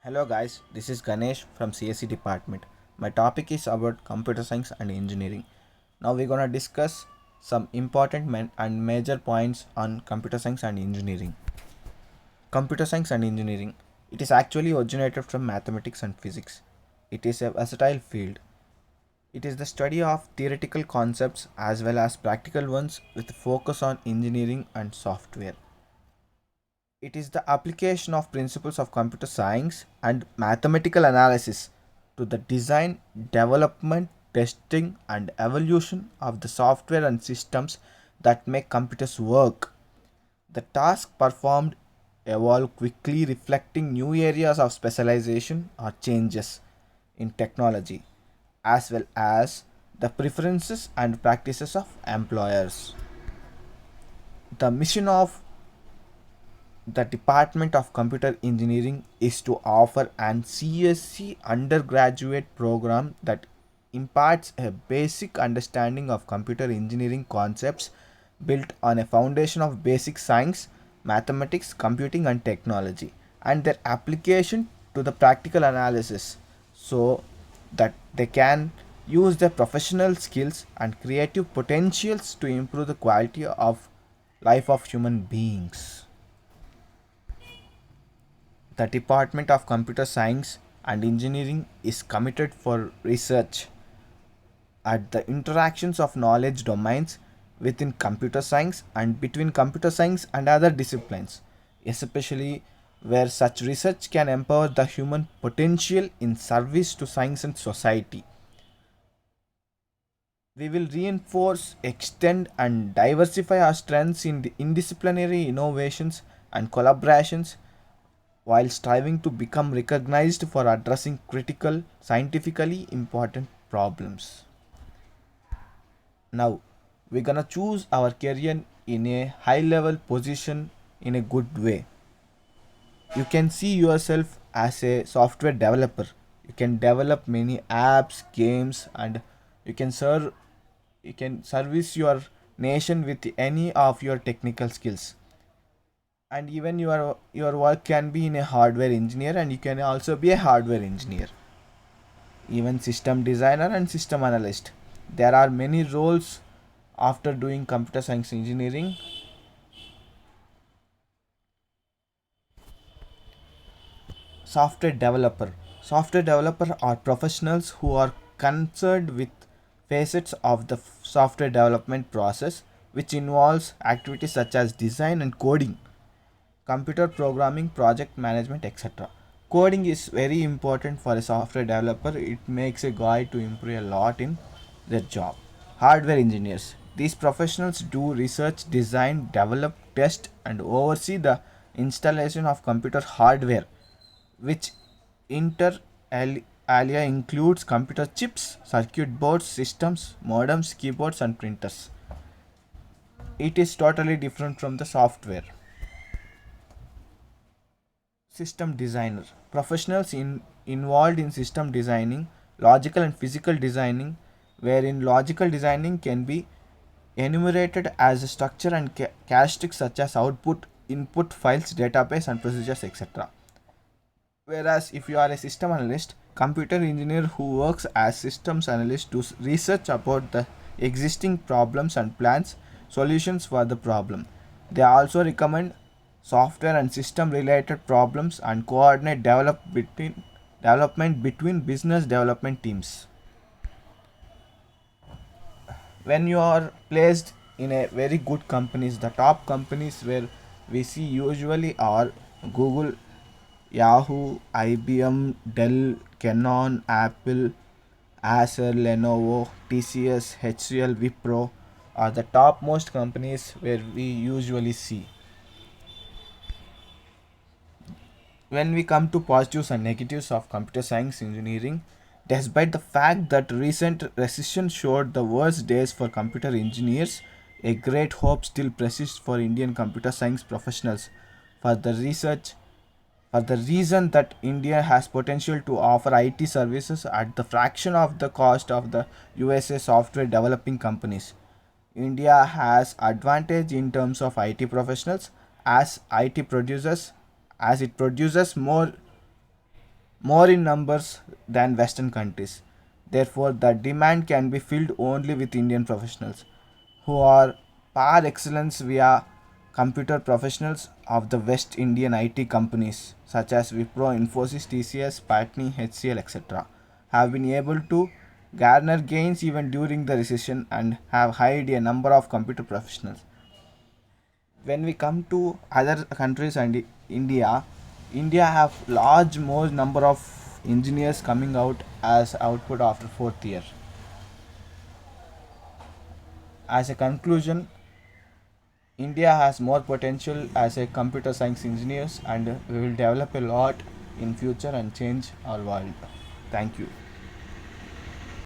Hello guys, this is Ganesh from CSE department. My topic is about computer science and engineering. Now we're gonna discuss some important and major points on computer science and engineering. Computer science and engineering. It is actually originated from mathematics and physics. It is a versatile field. It is the study of theoretical concepts as well as practical ones with a focus on engineering and software. It is the application of principles of computer science and mathematical analysis to the design, development, testing, and evolution of the software and systems that make computers work. The task performed evolve quickly, reflecting new areas of specialization or changes in technology, as well as the preferences and practices of employers. The mission of the Department of Computer Engineering is to offer an CSC undergraduate program that imparts a basic understanding of computer engineering concepts built on a foundation of basic science, mathematics, computing, and technology, and their application to the practical analysis so that they can use their professional skills and creative potentials to improve the quality of life of human beings. The Department of Computer Science and Engineering is committed for research at the interactions of knowledge domains within computer science and between computer science and other disciplines, especially where such research can empower the human potential in service to science and society. We will reinforce, extend, and diversify our strengths in the interdisciplinary innovations and collaborations while striving to become recognized for addressing critical, scientifically important problems. Now, we're gonna choose our career in a high level position in a good way. You can see yourself as a software developer. You can develop many apps, games, and you can serve you can service your nation with any of your technical skills. And even your work can be in a hardware engineer, and you can also be a hardware engineer, even system designer and system analyst. There are many roles after doing computer science engineering. Software developer are professionals who are concerned with facets of the software development process, which involves activities such as design and coding, computer programming, project management, etc. Coding is very important for a software developer. It makes a guy to improve a lot in their job. Hardware engineers. These professionals do research, design, develop, test, and oversee the installation of computer hardware, which inter alia includes computer chips, circuit boards, systems, modems, keyboards, and printers. It is totally different from the software. System designer. Professionals involved in system designing, logical and physical designing, wherein logical designing can be enumerated as a structure and characteristics such as output, input files, database, and procedures, etc. Whereas if you are a system analyst, computer engineer who works as systems analyst to research about the existing problems and plans solutions for the problem. They also recommend software and system related problems and coordinate development between business development teams. When you are placed in a very good companies, the top companies where we see usually are Google, Yahoo, IBM, Dell, Canon, Apple, Acer, Lenovo, TCS, HCL, Wipro are the top most companies where we usually see. When we come to positives and negatives of computer science engineering, despite the fact that recent recession showed the worst days for computer engineers, a great hope still persists for Indian computer science professionals for the research for the reason that India has potential to offer IT services at the fraction of the cost of the USA software developing companies. India has advantage in terms of IT professionals as it produces more more in numbers than Western countries. Therefore, the demand can be filled only with Indian professionals who are par excellence via computer professionals of the West Indian IT companies such as Wipro, Infosys, TCS, Patni, HCL, etc. have been able to garner gains even during the recession and have hired a number of computer professionals. When we come to other countries and India have large more number of engineers coming out as output after fourth year. As a conclusion, India has more potential as a computer science engineers, and we will develop a lot in future and change our world. Thank you.